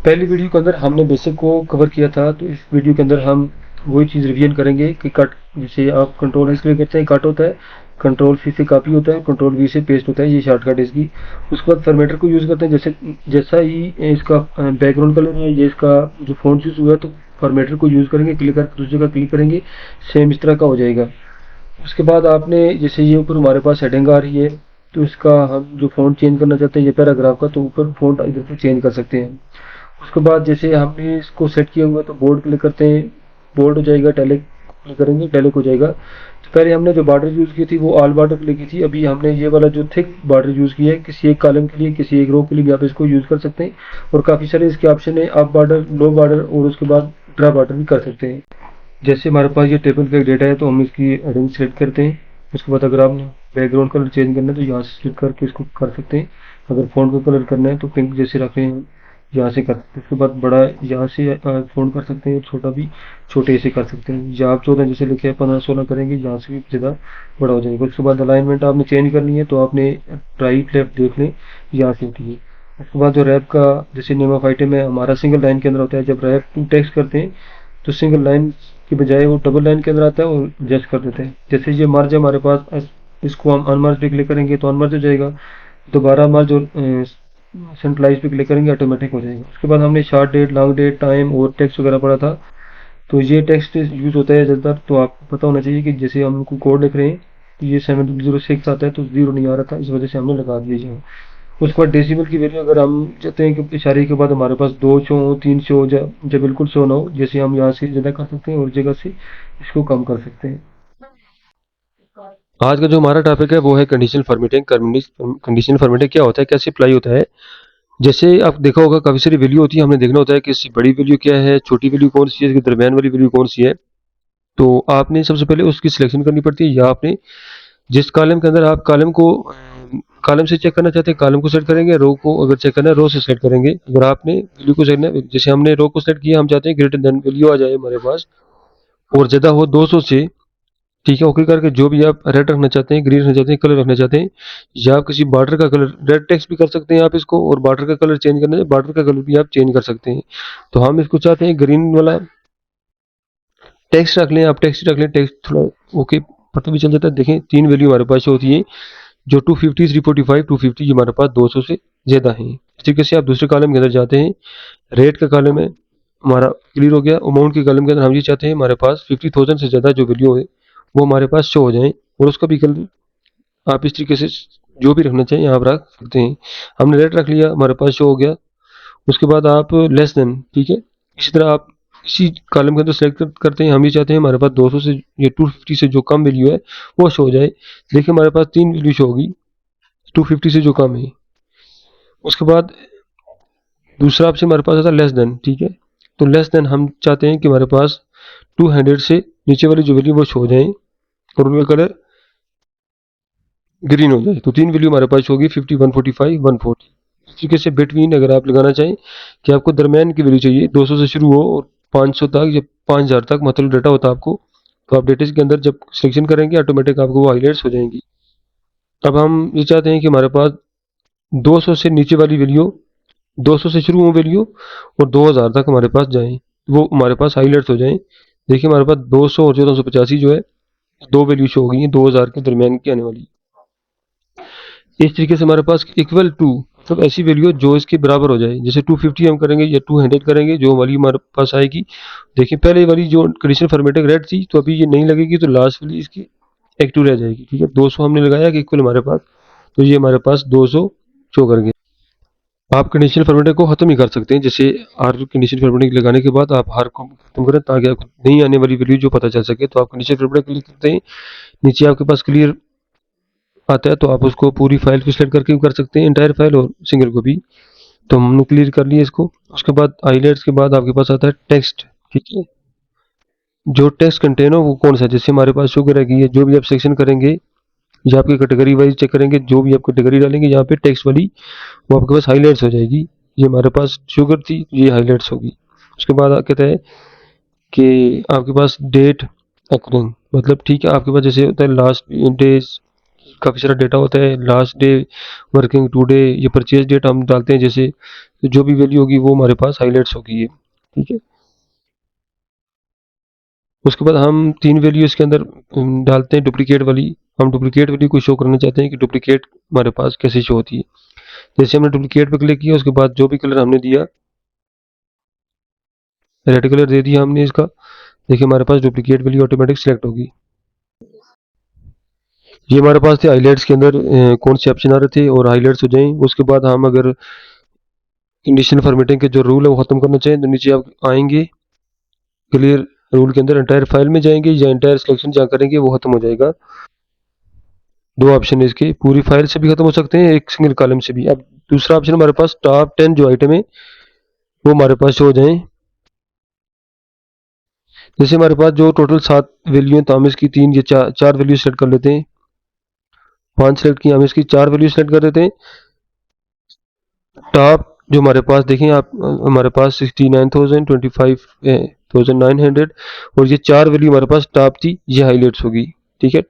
पहली वीडियो के अंदर हमने बेसिक को कवर किया था, तो इस वीडियो के अंदर हम वही चीज़ रिवीजन करेंगे कि कट, जैसे आप कंट्रोल एस के लिए करते हैं कट होता है, कंट्रोल सी से कॉपी होता है, कंट्रोल वी से पेस्ट होता है, ये शॉर्टकट है इसकी। उसके बाद फॉर्मेटर को यूज़ करते हैं, जैसे जैसा ही इसका बैकग्राउंड कलर है, ये इसका जो फ़ॉन्ट यूज़ हुआ है, तो फॉर्मेटर को यूज़ करेंगे, क्लिक करके दूसरी जगह क्लिक करेंगे, सेम इस तरह का हो जाएगा। उसके बाद आपने जैसे ये ऊपर हमारे पास हेडिंग आ रही है, तो इसका हम जो फ़ॉन्ट चेंज करना चाहते हैं ये पैराग्राफ का, तो ऊपर फ़ॉन्ट इधर से चेंज कर सकते हैं। उसके बाद जैसे हमने इसको सेट किया हुआ, तो बोर्ड क्लिक करते हैं, बोर्ड हो जाएगा, टैलिक क्लिक करेंगे, टैलिक हो जाएगा। तो पहले हमने जो बॉर्डर यूज़ की थी वो ऑल बॉर्डर के लिए की थी, अभी हमने ये वाला जो थिक बॉर्डर यूज़ किया है, किसी एक कॉलम के लिए, किसी एक रो के लिए भी आप इसको यूज़ कर सकते हैं। और काफ़ी सारे इसके ऑप्शन है, अप बॉर्डर, लो बॉर्डर, और उसके बाद ड्रा बॉर्डर भी कर सकते हैं। जैसे हमारे पास ये टेबल का डेटा है, तो हम इसकी हेडिंग सेलेक्ट करते हैं। उसके बाद अगर आपने बैकग्राउंड कलर चेंज करना है तो यहाँ से क्लिक करके इसको कर सकते हैं। अगर फ़ॉन्ट का कलर करना है तो पिंक जैसे रख रहे हैं यहाँ से कर सकते हैं। उसके बाद बड़ा यहाँ से फ़ॉन्ट कर सकते हैं, छोटा भी छोटे से कर सकते हैं। या आप 14 जैसे लिखे हैं 15-16 करेंगे, यहाँ से भी ज़्यादा बड़ा हो जाएगा। उसके बाद अलाइनमेंट आपने चेंज करनी है, तो आपने राइट लेफ्ट देख लें, यहाँ से होती है। उसके बाद जो रैप का जैसे नेम ऑफ आइटम है हमारा सिंगल लाइन के अंदर होता है, जब रैप टेक्स्ट करते हैं तो सिंगल लाइन की बजाय वो डबल लाइन के अंदर आता है और एडजस्ट कर देते हैं। जैसे ये मर्ज है हमारे पास, इसको हम अनमर्ज पे क्लिक करेंगे तो अनमर्ज हो जाएगा, दोबारा मर्ज और सेंट्रलाइज पे क्लिक करेंगे ऑटोमेटिक हो जाएगा। उसके बाद हमने short date, long date, time और टेक्स्ट वगैरह पढ़ा था, तो ये टेक्स्ट यूज़ होता है ज़्यादातर। तो आपको पता होना चाहिए कि जैसे हम कोड लिख रहे हैं तो ये 706 आता है, तो 0 नहीं आ रहा था, इस वजह से हमने लगा दिया यहाँ। उसके बाद डेसिमल की वैल्यू अगर हम चाहते हैं कि इशारे के बाद हमारे पास 2 शो हो, 3 शो हो, जब बिल्कुल शो ना हो, जैसे हम यहाँ से ज़्यादा कर सकते हैं और जगह से इसको कम कर सकते हैं। आज का जो हमारा टॉपिक है वो है कंडीशनल फॉर्मेटिंग। कंडीशनल फॉर्मेटिंग क्या होता है, कैसे अप्लाई होता है। जैसे आप देखा होगा काफ़ी सारी वैल्यू होती है, हमने देखना होता है कि इसकी बड़ी वैल्यू क्या है, छोटी वैल्यू कौन सी है, इसके दरमियान वाली वैल्यू कौन सी है। तो आपने सबसे पहले उसकी सिलेक्शन करनी पड़ती है, या आपने जिस कॉलम के अंदर आप कॉलम को कॉलम से चेक करना चाहते हैं कॉलम को सेलेक्ट करेंगे, रो को अगर चेक करना है रो से सेलेक्ट करेंगे। अगर आपने वैल्यू को सेलेक्ट, जैसे हमने रो को सेलेक्ट किया, हम चाहते हैं ग्रेटर देन वैल्यू आ जाए हमारे पास और ज़्यादा हो 200 से, ठीक है। ओके करके जो भी आप रेड रखना चाहते हैं, ग्रीन रखना चाहते हैं, कलर रखना चाहते हैं, या आप किसी बॉर्डर का कलर रेड टेक्स्ट भी कर सकते हैं आप इसको, और बॉर्डर का कलर चेंज करना है बॉर्डर का कलर भी आप चेंज कर सकते हैं। तो हम इसको चाहते हैं ग्रीन वाला टेक्स्ट रख लें, आप टेक्स्ट रख लें, टेक्स्ट थोड़ा ओके पता भी चल जाता है। देखें 3 वैल्यू हमारे पास होती है, जो 250, 345, 250 ये हमारे पास 200 से ज़्यादा है। इस तरीके से आप दूसरे कॉलम के अंदर जाते हैं, रेट का कॉलम है हमारा क्लियर हो गया। अमाउंट के कॉलम के अंदर हम ये चाहते हैं हमारे पास 50,000 से ज़्यादा जो वैल्यू है वो हमारे पास शो हो जाए, और उसका भी कलर आप इस तरीके से जो भी रखना चाहिए यहाँ पर रख सकते हैं। हमने रेट रख लिया, हमारे पास शो हो गया। उसके बाद आप लेस देन, ठीक है, इसी तरह आप इसी कॉलम के अंदर सेलेक्ट करते हैं। हम ये चाहते हैं हमारे पास 200 से या 250 से जो कम वैल्यू है वो शो हो जाए। देखिए हमारे पास 3 वैल्यू शो होगी 250 से जो कम है। उसके बाद दूसरा ऑप्शन हमारे पास आता है लेस देन, ठीक है। तो लेस देन हम चाहते हैं कि हमारे पास 200 से नीचे वाली जो वैल्यू वो शो हो जाए और उनका कलर ग्रीन हो जाए। तो 3 वैल्यू हमारे पास होगी 50, 145, 140। इस तरीके से बिटवीन अगर आप लगाना चाहें कि आपको दरमियान की वैल्यू चाहिए, 200 से शुरू हो और 500 तक या 5000 तक मतलब डाटा होता है आपको, तो आप डेटा के अंदर जब सिलेक्शन करेंगे ऑटोमेटिक आपको वो हाईलाइट्स हो जाएंगी। अब हम ये चाहते हैं कि हमारे पास 200 से नीचे वाली वैल्यू, 200 से शुरू हो वैल्यू और 2000 तक हमारे पास जाएं, वो हमारे पास हाईलाइट्स हो जाएं। देखिए हमारे पास 200 और 1485 जो है दो वैल्यू शो हो गई हैं 2000 के दरमियान की आने वाली। इस तरीके से हमारे पास इक्वल टू मतलब ऐसी वैल्यू जो इसके बराबर हो जाए, जैसे 250 हम करेंगे या 200 करेंगे, जो वाली हमारे पास आएगी। देखिए पहले वाली जो कंडीशनल फॉर्मेटिंग रेड थी, तो अभी ये नहीं लगेगी, तो लास्ट वाली इसकी एक्टिव रह जाएगी, ठीक है। 200 हमने लगाया कि इक्वल हमारे पास, तो ये हमारे पास 200 शो कर गया। आप कंडीशनल फॉर्मेटिंग को खत्म ही कर सकते हैं, जैसे हर कंडीशनल फॉर्मेटिंग लगाने के बाद आप हर को खत्म करें ताकि आपको नहीं आने वाली वैल्यू जो पता चल सके। तो आप कंडीशनल फॉर्मेटिंग क्लिक करते हैं, नीचे आपके पास क्लियर आता है, तो आप उसको पूरी फाइल को सिलेक्ट करके भी कर सकते हैं, इंटायर फाइल और सिंगल को भी। तो हमने क्लियर कर लिया इसको। उसके बाद हाईलाइट्स के बाद आपके पास आता है टेक्स्ट, ठीक है। जो टेक्स्ट कंटेन हो वो कौन सा, जैसे हमारे पास शुगर है, जो भी आप सेक्शन करेंगे या आपकी कैटेगरी वाइज चेक करेंगे, जो भी आप कैटेगरी डालेंगे यहाँ पे टेक्स्ट वाली, वो आपके पास हाईलाइट्स हो जाएगी। ये हमारे पास शुगर थी, ये हाईलाइट्स होगी। उसके बाद कहते हैं कि आपके पास डेट अकरिंग, मतलब ठीक है आपके पास जैसे होता है लास्ट डेज काफ़ी सारा डेटा होता है, लास्ट डे, वर्किंग टुडे, ये परचेज डेट हम डालते हैं जैसे, तो जो भी वैल्यू होगी वो हमारे पास हाईलाइट्स होगी ये, ठीक है। उसके बाद हम 3 वैल्यू इसके अंदर डालते हैं डुप्लीकेट वाली। हम डुप्लीकेट वैल्यू को शो करना चाहते हैं कि डुप्लीकेट हमारे पास कैसे शो होती है। जैसे हमने डुप्लीकेट पे क्लिक किया, उसके बाद जो भी कलर हमने दिया, रेड कलर दे दिया हमने इसका, देखिए हमारे पास डुप्लीकेट वैल्यू ऑटोमेटिक सिलेक्ट होगी। ये हमारे पास थे हाईलाइट्स के अंदर कौन से ऑप्शन आ रहे थे और हाईलाइट्स हो जाएं। उसके बाद हम अगर कंडीशन फॉर्मेटिंग के जो रूल है वो खत्म करना चाहें तो नीचे आप आएंगे, क्लियर रूल के अंदर एंटायर फाइल में जाएंगे या एंटायर सिलेक्शन जहाँ करेंगे वो खत्म हो जाएगा। दो ऑप्शन है इसके, पूरी फाइल से भी खत्म हो सकते हैं, एक सिंगल कॉलम से भी। अब दूसरा ऑप्शन हमारे पास टॉप 10 जो आइटम है वो हमारे पास शो हो जाए। जैसे हमारे पास जो टोटल 7 वैल्यू है तो हम इसकी 3 या 4 वैल्यू सेलेक्ट कर लेते हैं। 5 सेलेक्ट की, हम इसकी 4 वैल्यू सेलेक्ट कर देते हैं। टॉप जो हमारे पास देखें आप, हमारे पास 69,000, 25,900 और ये 4 वैल्यू हमारे पास टॉप थी, ये हाईलाइट्स होगी, ठीक है।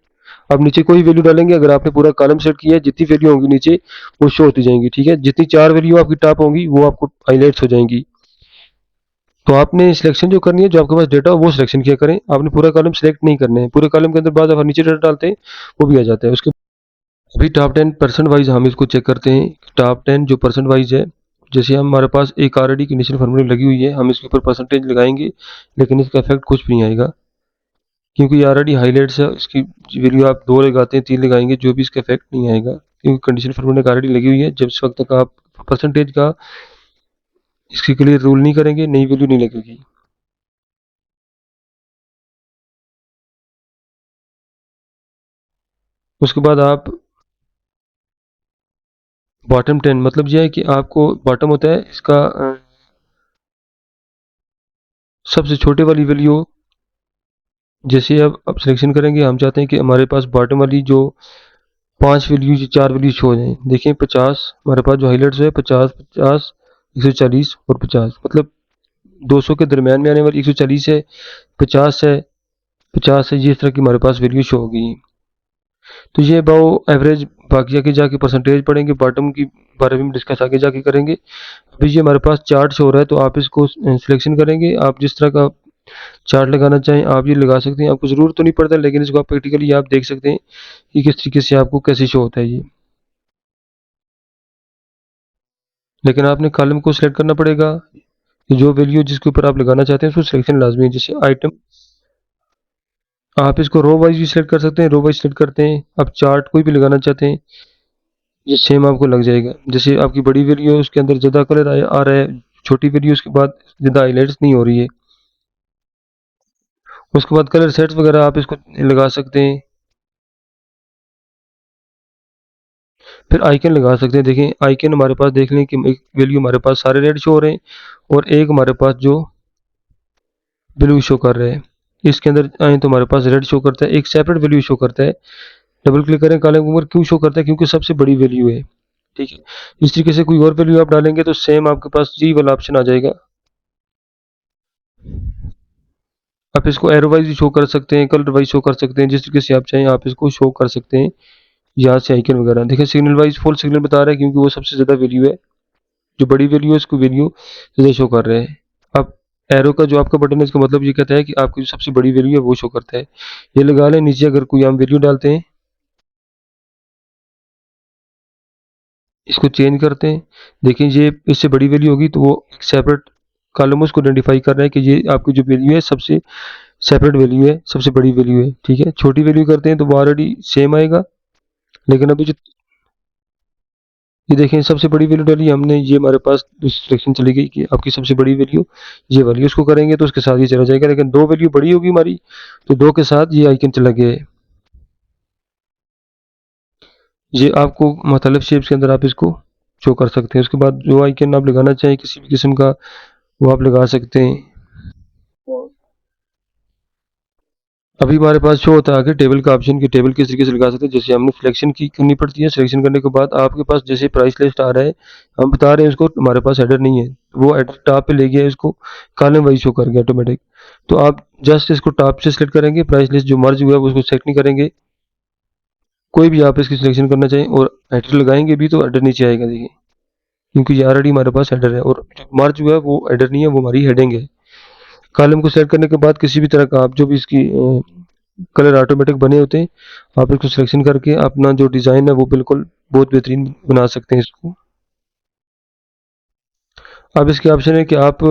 अब नीचे कोई वैल्यू डालेंगे, अगर आपने पूरा कॉलम सेट किया है जितनी वैल्यू होंगी नीचे वो शो होती जाएंगी, ठीक है। जितनी 4 वैल्यू आपकी टॉप होंगी वो आपको हाईलाइट्स हो जाएंगी। तो आपने सिलेक्शन जो करनी है, जो आपके पास डेटा हो वो सिलेक्शन किया करें, आपने पूरा कॉलम सेलेक्ट नहीं करना है। पूरे कॉलम के अंदर बाद आप नीचे डेटा डालते हैं वो भी आ जाता है उसके। अभी टॉप 10 परसेंट वाइज हम इसको चेक करते हैं। टॉप 10 जो परसेंट वाइज है, जैसे हमारे पास एक ऑलरेडी कंडीशन फॉर्मूला लगी हुई है, हम इसके ऊपर परसेंटेज लगाएंगे लेकिन इसका इफेक्ट कुछ भी नहीं आएगा क्योंकि ये ऑलरेडी हाईलाइट्स है। इसकी वैल्यू आप 2 लगाते हैं, 3 लगाएंगे, जो भी इसका इफेक्ट नहीं आएगा क्योंकि कंडीशन फॉर्मूला ऑलरेडी लगी हुई है। जब इस वक्त तक आप परसेंटेज का इसके क्लियर रूल नहीं करेंगे नई वैल्यू नहीं लगेगी। उसके बाद आप बॉटम 10 मतलब यह है कि आपको बॉटम होता है इसका सबसे छोटे वाली वैल्यू। जैसे अब सिलेक्शन करेंगे, हम चाहते हैं कि हमारे पास बॉटम वाली जो 5 वैल्यू या 4 वैल्यू शो हो जाए। देखिए 50 हमारे पास जो हाईलाइट्स है, 50, 50, 140 और 50, मतलब 200 के दरमियान में आने वाली 140 है, 50 है, 50 है, ये इस तरह की हमारे पास वैल्यू शो होगी। तो ये बाओ एवरेज बाकी आगे जाके परसेंटेज पढ़ेंगे, बॉटम की बारे में डिस्कस आगे जाके करेंगे। अभी ये हमारे पास चार्ट शो हो रहा है तो आप इसको सिलेक्शन करेंगे। आप जिस तरह का चार्ट लगाना चाहें आप ये लगा सकते हैं, आपको ज़रूरत तो नहीं पड़ता लेकिन इसको आप प्रैक्टिकली आप देख सकते हैं कि किस तरीके से आपको कैसे शो होता है ये। लेकिन आपने कॉलम को सिलेक्ट करना पड़ेगा, जो वैल्यू जिसके ऊपर आप लगाना चाहते हैं उसको सिलेक्शन लाजमी है। जैसे आइटम, आप इसको रो वाइज भी सिलेक्ट कर सकते हैं, रो वाइज सिलेक्ट करते हैं। आप चार्ट कोई भी लगाना चाहते हैं ये सेम आपको लग जाएगा। जैसे आपकी बड़ी वीडियो है उसके अंदर ज़्यादा कलर आ रहा है, छोटी वीडियो उसके बाद ज़्यादा हाईलाइट्स नहीं हो रही है। उसके बाद कलर सेट्स वगैरह आप इसको लगा सकते हैं। फिर आइकन लगा सकते हैं। देखें आइकन हमारे पास देख लें कि एक वैल्यू हमारे पास सारे रेड शो हो रहे हैं और एक हमारे पास जो ब्लू शो कर रहे हैं। इसके अंदर आए तो हमारे पास रेड शो करता है, एक सेपरेट वैल्यू शो करता है। डबल क्लिक करें कॉलम के ऊपर, क्यों शो करता है? क्योंकि सबसे बड़ी वैल्यू है, ठीक है। इस तरीके से कोई और वैल्यू आप डालेंगे तो सेम आपके पास जी वाला ऑप्शन आ जाएगा। आप इसको एरो वाइज शो कर सकते हैं, कलर वाइज शो कर सकते हैं, जिस तरीके से आप चाहें आप इसको शो कर सकते हैं। यहाँ से आइकन वगैरह देखिए सिग्नल वाइज फुल सिग्नल बता रहा है क्योंकि वो सबसे ज़्यादा वैल्यू है। जो बड़ी वैल्यू है उसको वैल्यू ज़्यादा शो कर रहे हैं। अब एरो का जो आपका बटन है इसका मतलब ये कहता है कि आपकी जो सबसे बड़ी वैल्यू है वो शो करता है। ये लगा लें। नीचे अगर कोई हम वैल्यू डालते हैं, इसको चेंज करते हैं, देखिए ये इससे बड़ी वैल्यू होगी तो वो एक सेपरेट कॉलम उसको आइडेंटिफाई कर रहा है कि ये आपकी जो वैल्यू है सबसे सेपरेट वैल्यू है, सबसे बड़ी वैल्यू है, ठीक है। छोटी वैल्यू करते हैं तो वो ऑलरेडी सेम आएगा। लेकिन अभी जो ये देखें सबसे बड़ी वैल्यू डाली हमने, ये हमारे पास सिलेक्शन चली गई कि आपकी सबसे बड़ी वैल्यू ये वाली, उसको करेंगे तो उसके साथ ये चला जाएगा। लेकिन दो वैल्यू बड़ी होगी हमारी तो दो के साथ ये आइकन चला गया है। ये आपको मुख्तलिफ शेप्स के अंदर आप इसको शो कर सकते हैं। उसके बाद जो आइकन आप लगाना चाहें किसी भी किस्म का वो आप लगा सकते हैं। अभी हमारे पास शो होता है आगे टेबल का ऑप्शन, कि टेबल किस तरीके से लगा सकते हैं। जैसे हमने सिलेक्शन की करनी पड़ती है, सिलेक्शन करने के बाद आपके पास जैसे प्राइस लिस्ट आ रहा है, हम बता रहे हैं उसको हमारे पास हेडर नहीं है, वो हेडर टॉप पे ले गया है, इसको कॉलम वाइज शो कर गया ऑटोमेटिक। तो आप जस्ट इसको टॉप से सिलेक्ट करेंगे, प्राइस लिस्ट जो मर्ज हुआ है उसको सेलेक्ट नहीं करेंगे। कोई भी आप इसकी सिलेक्शन करना चाहें और हेडर लगाएंगे भी तो हेडर नीचे आएगा, देखिए, क्योंकि ये ऑलरेडी हमारे पास हेडर है और मार्च जो है वो हेडर नहीं है, वो हमारी हेडिंग है। कॉलम को सेलेक्ट करने के बाद किसी भी तरह का आप जो भी इसकी कलर ऑटोमेटिक बने होते हैं, आप इसको सिलेक्शन करके अपना जो डिज़ाइन है वो बिल्कुल बहुत बेहतरीन बना सकते हैं इसको। अब इसके ऑप्शन है कि आप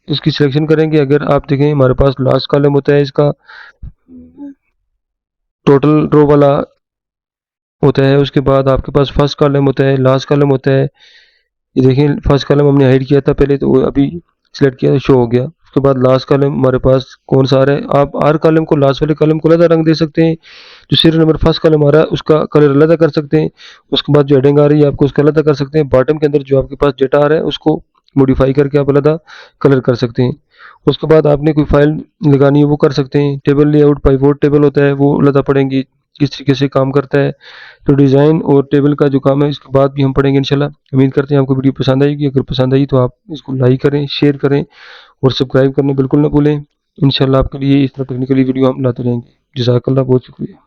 इसकी सिलेक्शन करेंगे। अगर आप देखें हमारे पास लास्ट कॉलम होता है इसका टोटल रो वाला होता है, उसके बाद आपके पास फर्स्ट कॉलम होता है, लास्ट कॉलम होता है। ये देखें फर्स्ट कॉलम हमने हाइड किया था पहले, तो वो अभी सिलेक्ट किया शो हो गया। उसके बाद लास्ट कॉलम हमारे पास कौन सा आ रहा है, आप हर कॉलम को लास्ट वाले कॉलम को अलग रंग दे सकते हैं। जो सीरियल नंबर फर्स्ट कॉलम आ रहा है उसका कलर अलग कर सकते हैं। उसके बाद जो हेडिंग आ रही है आपको उसका अलग कर सकते हैं। बॉटम के अंदर जो आपके पास डेटा आ रहा है उसको मॉडिफाई करके आप अलग कलर कर सकते हैं। उसके बाद आपने कोई फाइल लगानी है वो कर सकते हैं। टेबल लेआउट पाइवोट टेबल होता है, वो अलग पड़ेंगी किस तरीके से काम करता है। तो डिज़ाइन और टेबल का जो काम है इसके बाद भी हम पढ़ेंगे इंशाल्लाह। उम्मीद करते हैं आपको वीडियो पसंद आएगी। अगर पसंद आई तो आप इसको लाइक करें, शेयर करें और सब्सक्राइब करना बिल्कुल ना भूलें। इंशाल्लाह आपके लिए इस तरह टेक्निकली वीडियो हम लाते रहेंगे। जज़ाकल्लाह, बहुत शुक्रिया।